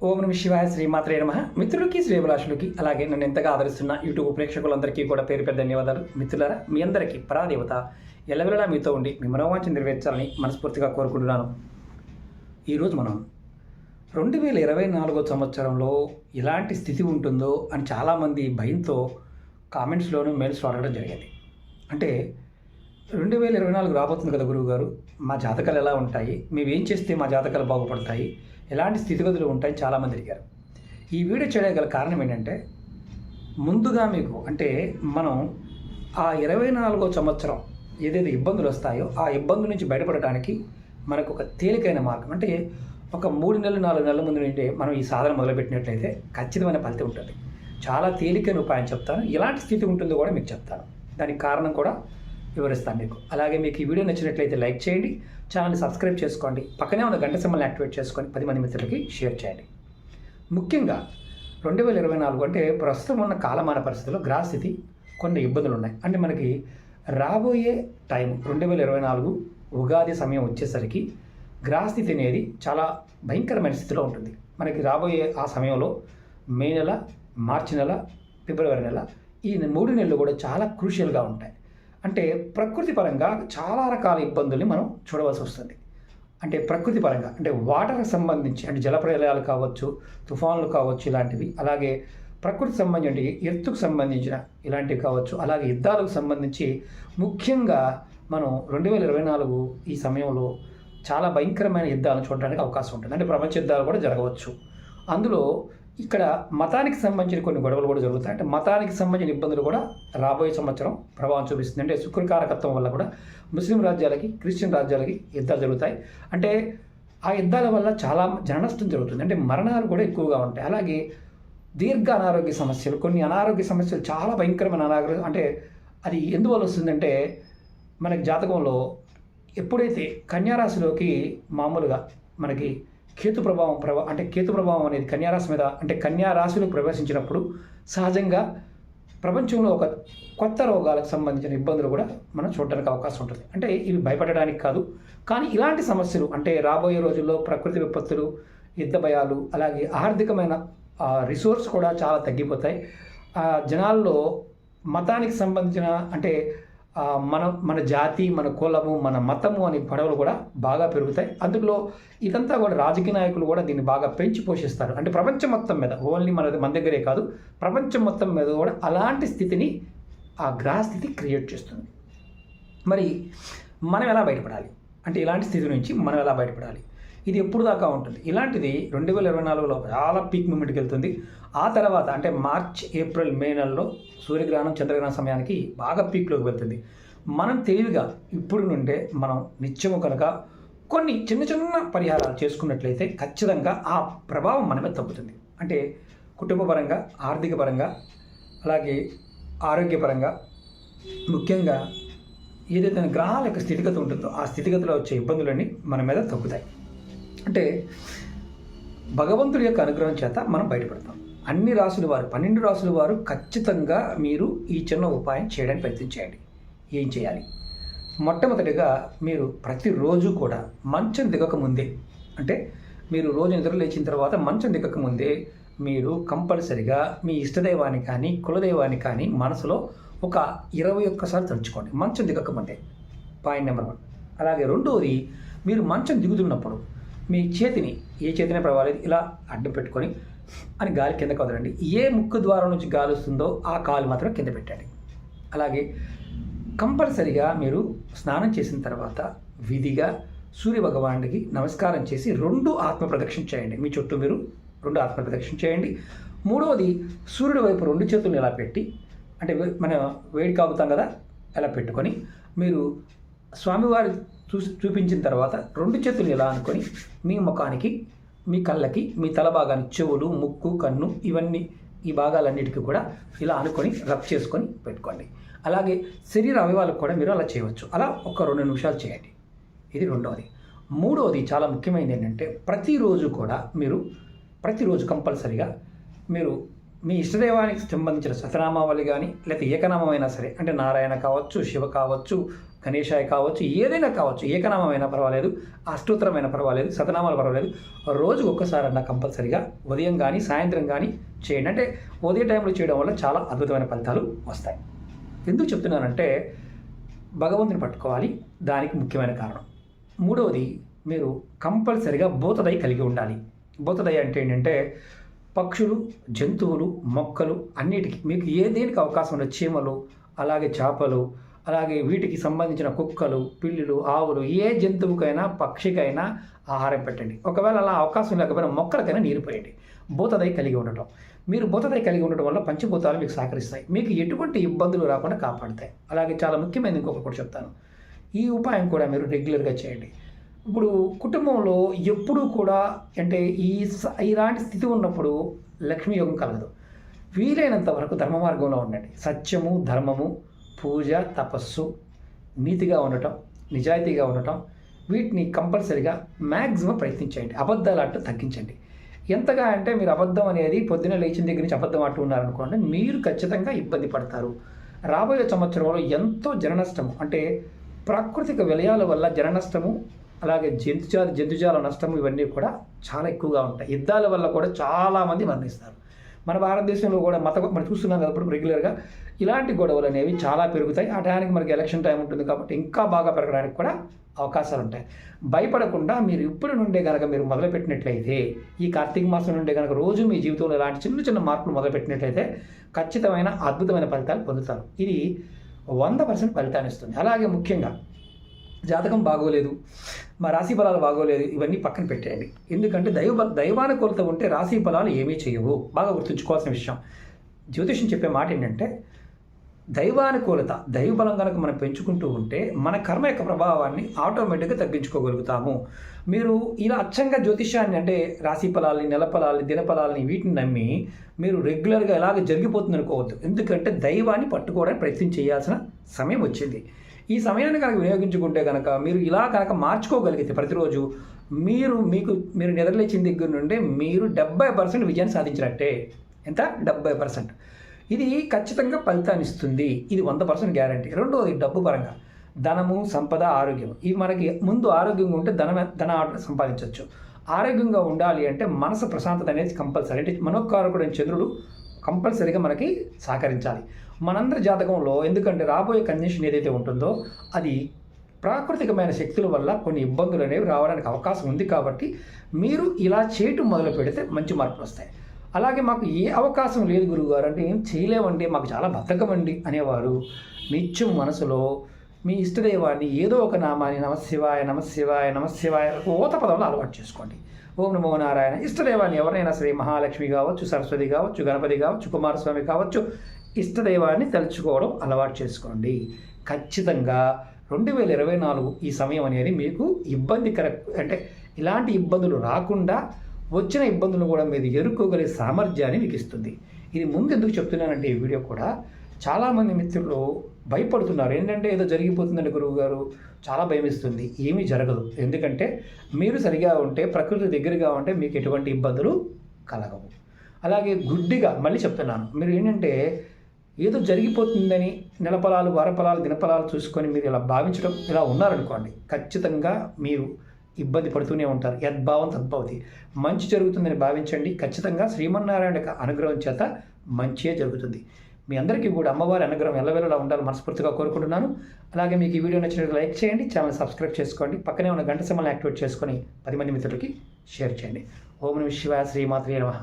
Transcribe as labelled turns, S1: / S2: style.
S1: ఓం నమ శివాయ శ్రీమాత్రే నమః. మిత్రులకి శ్రేభిలాషులకి అలాగే నన్ను ఎంతగా ఆదరిస్తున్న యూట్యూబ్ ప్రేక్షకులందరికీ కూడా పేరు పేరు ధన్యవాదాలు. మిత్రులారా, మీ అందరికీ పరాదేవత ఎల్లవెల్లలా మీతో ఉండి మీ మనోవాంఛ నెరవేర్చాలని మనస్ఫూర్తిగా కోరుకుంటున్నాను. ఈరోజు మనం 2024 సంవత్సరంలో ఎలాంటి స్థితి ఉంటుందో అని చాలామంది భయంతో కామెంట్స్లోనూ మెయిల్స్లో అడగడం జరిగింది. అంటే 2024 రాబోతుంది కదా గురువు గారు, మా జాతకాలు ఎలా ఉంటాయి, మేమేం చేస్తే మా జాతకాలు బాగుపడతాయి, ఎలాంటి స్థితిగతులు ఉంటాయి చాలామంది అడిగారు. ఈ వీడియో చేయగల కారణం ఏంటంటే, ముందుగా మీకు అంటే మనం ఆ 24వ సంవత్సరం ఏదైతే ఇబ్బందులు వస్తాయో ఆ ఇబ్బందుల నుంచి బయటపడటానికి మనకు ఒక తేలికైన మార్గం, అంటే ఒక 3 నెలలు 4 నెలల ముందు నుండి మనం ఈ సాధన మొదలుపెట్టినట్లయితే ఖచ్చితమైన ఫలితం ఉంటుంది. చాలా తేలికైన ఉపాయం చెప్తాను, ఎలాంటి స్థితి ఉంటుందో కూడా మీకు చెప్తాను, దానికి కారణం కూడా వివరిస్తాను మీకు. అలాగే మీకు ఈ వీడియో నచ్చినట్లయితే లైక్ చేయండి, ఛానల్ని సబ్స్క్రైబ్ చేసుకోండి, పక్కనే ఉన్న గంట సింబల్ని యాక్టివేట్ చేసుకొని 10 మంది మిత్రులకి షేర్ చేయండి. ముఖ్యంగా 2024 అంటే ప్రస్తుతం ఉన్న కాలమాన పరిస్థితుల్లో గ్రహస్థితి కొన్ని ఇబ్బందులు ఉన్నాయి. అంటే మనకి రాబోయే టైం 2024 ఉగాది సమయం వచ్చేసరికి గ్రహస్థితి అనేది చాలా భయంకరమైన స్థితిలో ఉంటుంది. మనకి రాబోయే ఆ సమయంలో మే నెల, మార్చి నెల, ఫిబ్రవరి నెల, ఈ 3 నెలలు కూడా చాలా క్రూషియల్గా ఉంటాయి. అంటే ప్రకృతి పరంగా చాలా రకాల ఇబ్బందుల్ని మనం చూడవలసి వస్తుంది. అంటే ప్రకృతి పరంగా అంటే వాటర్కి సంబంధించి అంటే జలప్రలయాలు కావచ్చు, తుఫాన్లు కావచ్చు, ఇలాంటివి. అలాగే ప్రకృతి సంబంధించి ఎర్త్కు సంబంధించిన ఇలాంటివి కావచ్చు. అలాగే యుద్ధాలకు సంబంధించి ముఖ్యంగా మనం 2024 ఈ సమయంలో చాలా భయంకరమైన యుద్ధాలను చూడడానికి అవకాశం ఉంటుంది. అంటే ప్రపంచ యుద్ధాలు కూడా జరగవచ్చు. అందులో ఇక్కడ మతానికి సంబంధించిన కొన్ని గొడవలు కూడా జరుగుతాయి. అంటే మతానికి సంబంధించిన ఇబ్బందులు కూడా రాబోయే సంవత్సరం ప్రభావం చూపిస్తుంది. అంటే శుక్రకారకత్వం వల్ల కూడా ముస్లిం రాజ్యాలకి, క్రిస్టియన్ రాజ్యాలకి యుద్ధాలు జరుగుతాయి. అంటే ఆ యుద్ధాల వల్ల చాలా జననష్టం జరుగుతుంది. అంటే మరణాలు కూడా ఎక్కువగా ఉంటాయి. అలాగే దీర్ఘ అనారోగ్య సమస్యలు, కొన్ని అనారోగ్య సమస్యలు చాలా భయంకరమైన అనారోగ్యం. అంటే అది ఎందువల్ల వస్తుందంటే, మనకి జాతకంలో ఎప్పుడైతే కన్యారాశిలోకి మామూలుగా మనకి కేతు ప్రభావం అనేది కన్యారాశి మీద, అంటే కన్యారాశిలో ప్రవేశించినప్పుడు సహజంగా ప్రపంచంలో ఒక కొత్త రోగాలకు సంబంధించిన ఇబ్బందులు కూడా మనం చూడడానికి అవకాశం ఉంటుంది. అంటే ఇవి భయపడడానికి కాదు, కానీ ఇలాంటి సమస్యలు అంటే రాబోయే రోజుల్లో ప్రకృతి విపత్తులు, యుద్ధ భయాలు, అలాగే ఆర్థికమైన రిసోర్స్ కూడా చాలా తగ్గిపోతాయి. జనాల్లో మతానికి సంబంధించిన అంటే మన జాతి, మన కులము, మన మతము అనే గొడవలు కూడా బాగా పెరుగుతాయి. అందులో ఇదంతా కూడా రాజకీయ నాయకులు కూడా దీన్ని బాగా పెంచి పోషిస్తారు. అంటే ప్రపంచం మొత్తం మీద, ఓన్లీ మన దగ్గరే కాదు, ప్రపంచం మొత్తం మీద కూడా అలాంటి స్థితిని ఆ గ్రహస్థితి క్రియేట్ చేస్తుంది. మరి మనం ఎలా బయటపడాలి అంటే, ఇలాంటి స్థితి నుంచి మనం ఎలా బయటపడాలి, ఇది ఎప్పుడు దాకా ఉంటుంది? ఇలాంటిది 2024లో చాలా పీక్ మూమెంట్కి వెళ్తుంది. ఆ తర్వాత అంటే మార్చ్, ఏప్రిల్, మే నెలలో సూర్యగ్రహణం, చంద్రగ్రహణం సమయానికి బాగా పీక్లోకి వెళ్తుంది. మనం తెలివిగా ఇప్పుడు నుండే మనం నిత్యము కనుక కొన్ని చిన్న చిన్న పరిహారాలు చేసుకున్నట్లయితే ఖచ్చితంగా ఆ ప్రభావం మన మీద తగ్గుతుంది. అంటే కుటుంబపరంగా, ఆర్థిక పరంగా, అలాగే ఆరోగ్యపరంగా, ముఖ్యంగా ఏదైతే గ్రహాల యొక్క స్థితిగతి ఉంటుందో ఆ స్థితిగతిలో వచ్చే ఇబ్బందులన్నీ మన మీద తగ్గుతాయి. అంటే భగవంతుడి యొక్క అనుగ్రహం చేత మనం బయటపడతాం. అన్ని రాసుల వారు, 12 రాసుల వారు ఖచ్చితంగా మీరు ఈ చిన్న ఉపాయం చేయడానికి ప్రయత్నం చేయండి. ఏం చేయాలి? మొట్టమొదటిగా మీరు ప్రతిరోజు కూడా మంచం దిగక ముందే, అంటే మీరు రోజు నిద్ర లేచిన తర్వాత మంచం దిగక ముందే మీరు కంపల్సరిగా మీ ఇష్టదైవాన్ని కానీ కులదైవాన్ని కానీ మనసులో ఒక 21 సార్లు తలుచుకోండి, మంచం దిగక ముందే. Point number 1. అలాగే రెండవది, మీరు మంచం దిగుతున్నప్పుడు మీ చేతిని, ఏ చేతినే పర్వాలేదు, ఇలా అడ్డం పెట్టుకొని అని గాలి కిందకు వదలండి. ఏ ముక్కు ద్వారం నుంచి గాలి వస్తుందో ఆ కాలు మాత్రం కింద పెట్టండి. అలాగే కంపల్సరిగా మీరు స్నానం చేసిన తర్వాత విధిగా సూర్య భగవానుడికి నమస్కారం చేసి 2 ఆత్మ ప్రదక్షిణ చేయండి. మీ చుట్టూ మీరు 2 ఆత్మ ప్రదక్షిణ చేయండి. మూడవది, సూర్యుడి వైపు 2 చేతులను ఇలా పెట్టి, అంటే మనం వేడి కాగుతాం కదా, అలా పెట్టుకొని మీరు స్వామివారి చూపించిన తర్వాత 2 చేతులు ఇలా అనుకొని మీ ముఖానికి, మీ కళ్ళకి, మీ తల భాగానికి, చెవులు, ముక్కు, కన్ను, ఇవన్నీ ఈ భాగాలన్నిటికీ కూడా ఇలా అనుకొని రబ్ చేసుకొని పెట్టుకోండి. అలాగే శరీర అవయవాలకు కూడా మీరు అలా చేయవచ్చు. అలా ఒక 2 నిమిషాలు చేయండి. ఇది రెండవది. మూడవది చాలా ముఖ్యమైనది ఏంటంటే, ప్రతిరోజు కంపల్సరిగా మీరు మీ ఇష్టదైవానికి సంబంధించిన శతనామావళి కానీ లేకపోతే ఏకనామం అయినా సరే, అంటే నారాయణ కావచ్చు, శివ కావచ్చు, గణేశాయ కావచ్చు, ఏదైనా కావచ్చు, ఏకనామైనా పర్వాలేదు, అష్టోత్తరమైనా పర్వాలేదు, శతనామాలు పర్వాలేదు, రోజుకు ఒక్కసారన్నా కంపల్సరిగా ఉదయం కానీ సాయంత్రం కానీ చేయండి. అంటే ఉదయం టైంలో చేయడం వల్ల చాలా అద్భుతమైన ఫలితాలు వస్తాయి. ఎందుకు చెప్తున్నానంటే భగవంతుని పట్టుకోవాలి, దానికి ముఖ్యమైన కారణం. మూడవది, మీరు కంపల్సరిగా భూతదయ కలిగి ఉండాలి. భూతదయ అంటే ఏంటంటే పక్షులు, జంతువులు, మొక్కలు అన్నిటికీ మీకు దేనికి అవకాశం ఉన్న చీమలు, అలాగే చేపలు, అలాగే వీటికి సంబంధించిన కుక్కలు, పిల్లులు, ఆవులు, ఏ జంతువుకైనా పక్షికైనా ఆహారం పెట్టండి. ఒకవేళ అలా అవకాశం లేకపోయినా మొక్కలకైనా నీరు పోయండి. భూతదయ కలిగి ఉండటం, మీరు భూతదయ కలిగి ఉండటం వల్ల పంచభూతాలు మీకు సహకరిస్తాయి, మీకు ఎటువంటి ఇబ్బందులు రాకుండా కాపాడుతాయి. అలాగే చాలా ముఖ్యమైనది ఇంకొకటి కూడా చెప్తాను, ఈ ఉపాయం కూడా మీరు రెగ్యులర్గా చేయండి. ఇప్పుడు కుటుంబంలో ఎప్పుడూ కూడా అంటే ఇలాంటి స్థితి ఉన్నప్పుడు లక్ష్మీ యోగం కలగదు. వీలైనంత వరకు ధర్మ మార్గంలో ఉండండి. సత్యము, ధర్మము, పూజ, తపస్సు, నీతిగా ఉండటం, నిజాయితీగా ఉండటం, వీటిని కంపల్సరిగా మ్యాక్సిమం ప్రయత్నించండి. అబద్ధాలు ఆడటం తగ్గించండి. ఎంతగా అంటే మీరు అబద్ధం అనేది పొద్దున లేచిన దగ్గర నుంచి అబద్ధం ఆడుతూ ఉన్నారనుకోండి, మీరు ఖచ్చితంగా ఇబ్బంది పడతారు. రాబోయే సంవత్సరంలో ఎంతో జననష్టము, అంటే ప్రాకృతిక విలయాల వల్ల జననష్టము, అలాగే జంతుజాల నష్టము, ఇవన్నీ కూడా చాలా ఎక్కువగా ఉంటాయి. యుద్ధాల వల్ల కూడా చాలామంది మరణిస్తారు. మన భారతదేశంలో కూడా మనం చూస్తున్నాం కదా ఇప్పుడు రెగ్యులర్గా ఇలాంటి గొడవలు అనేవి చాలా పెరుగుతాయి. ఆ టైంకి మనకి ఎలక్షన్ టైం ఉంటుంది కాబట్టి ఇంకా బాగా పెరగడానికి కూడా అవకాశాలు ఉంటాయి. భయపడకుండా మీరు ఇప్పటి నుండే కనుక మీరు మొదలుపెట్టినట్లయితే, ఈ కార్తీక మాసం నుండే కనుక రోజు మీ జీవితంలో ఇలాంటి చిన్న చిన్న మార్పులు మొదలుపెట్టినట్లయితే ఖచ్చితమైన అద్భుతమైన ఫలితాలు పొందుతారు. ఇది 100% ఫలితాన్ని ఇస్తుంది. అలాగే ముఖ్యంగా జాతకం బాగోలేదు, మా రాశి ఫలాలు బాగోలేదు, ఇవన్నీ పక్కన పెట్టేయండి. ఎందుకంటే దైవానుకూలత ఉంటే రాశి ఫలాలు ఏమీ చేయవు. బాగా గుర్తుంచుకోవాల్సిన విషయం. జ్యోతిష్యం చెప్పే మాట ఏంటంటే దైవానుకూలత, దైవబలం కనుక మనం పెంచుకుంటూ ఉంటే మన కర్మ యొక్క ప్రభావాన్ని ఆటోమేటిక్గా తగ్గించుకోగలుగుతాము. మీరు ఇలా అచ్చంగా జ్యోతిష్యాన్ని అంటే రాశి ఫలాల్ని, నెల ఫలాల్ని, దిన ఫలాల్ని వీటిని నమ్మి మీరు రెగ్యులర్గా ఎలాగ జరిగిపోతుంది అనుకోవద్దు. ఎందుకంటే దైవాన్ని పట్టుకోవడానికి ప్రయత్నం చేయాల్సిన సమయం వచ్చింది. ఈ సమయాన్ని కనుక వినియోగించుకుంటే కనుక మీరు ఇలా కనుక మార్చుకోగలిగితే ప్రతిరోజు మీరు నిద్రలేచిన దగ్గర నుండి మీరు 70% విజయాన్ని సాధించినట్టే. ఎంత? 70%. ఇది ఖచ్చితంగా ఫలితాన్ని ఇస్తుంది. ఇది 100% గ్యారంటీ. రెండవది, డబ్బు పరంగా ధనము, సంపద, ఆరోగ్యం, ఇవి మనకి ముందు ఆరోగ్యంగా ఉంటే ధన సంపాదించవచ్చు. ఆరోగ్యంగా ఉండాలి అంటే మనసు ప్రశాంతత అనేది కంపల్సరీ. అంటే మనోకారకుడైన చంద్రుడు కంపల్సరీగా మనకి సహకరించాలి. మనందరి జాతకంలో ఎందుకంటే రాబోయే కండిషన్ ఏదైతే ఉంటుందో అది ప్రాకృతికమైన శక్తుల వల్ల కొన్ని ఇబ్బందులు అనేవి రావడానికి అవకాశం ఉంది. కాబట్టి మీరు ఇలా చేయటం మొదలు పెడితే మంచి మార్పులు వస్తాయి. అలాగే మాకు ఏ అవకాశం లేదు గురువుగారు, అంటే ఏం చేయలేమండి, మాకు చాలా బద్ధకం అండి అనేవారు నిత్యం మనసులో మీ ఇష్టదైవాన్ని ఏదో ఒక నామాన్ని నమశివాయ నమశివాయ నమశివాయ ఓత పదంలో అలవాటు చేసుకోండి. ఓం నమో నారాయణ. ఇష్టదైవాన్ని ఎవరైనా సరే, మహాలక్ష్మి కావచ్చు, సరస్వతి కావచ్చు, గణపతి కావచ్చు, కుమారస్వామి కావచ్చు, ఇష్టదైవాన్ని తలుచుకోవడం అలవాటు చేసుకోండి. ఖచ్చితంగా 2024 ఈ సమయం అనేది మీకు అంటే ఇలాంటి ఇబ్బందులు రాకుండా, వచ్చిన ఇబ్బందులు కూడా మీరు ఎదుర్కోగలిగే సామర్థ్యాన్ని మీకు ఇస్తుంది. ఇది ముందు ఎందుకు చెప్తున్నానంటే ఈ వీడియో కూడా చాలామంది మిత్రులు భయపడుతున్నారు. ఏంటంటే ఏదో జరిగిపోతుందండి గురువుగారు, చాలా భయమిస్తుంది. ఏమీ జరగదు. ఎందుకంటే మీరు సరిగా ఉంటే, ప్రకృతి దగ్గరగా ఉంటే మీకు ఎటువంటి ఇబ్బందులు కలగవు. అలాగే గుడ్డిగా మళ్ళీ చెప్తున్నాను, మీరు ఏంటంటే ఏదో జరిగిపోతుందని నెలఫలాలు, వారఫలాలు, దినఫలాలు చూసుకొని మీరు ఇలా భావించడం, ఇలా ఉన్నారనుకోండి, ఖచ్చితంగా మీరు ఇబ్బంది పడుతూనే ఉంటారు. యద్భావం తద్భవతి. మంచి జరుగుతుందని భావించండి. ఖచ్చితంగా శ్రీమన్నారాయణ యొక్క అనుగ్రహం చేత మంచిగా జరుగుతుంది. మీ అందరికీ కూడా అమ్మవారి అనుగ్రహం ఎల్లవేళలా ఉండాలని మనస్ఫూర్తిగా కోరుకుంటున్నాను. అలాగే మీకు ఈ వీడియో నచ్చినట్లయితే లైక్ చేయండి, ఛానల్ సబ్స్క్రైబ్ చేసుకోండి, పక్కనే ఉన్న గంట సింబల్ని యాక్టివేట్ చేసుకొని 10 మంది మిత్రులకి షేర్ చేయండి. ఓం నమః శివాయ. శ్రీమాత్రే నమః.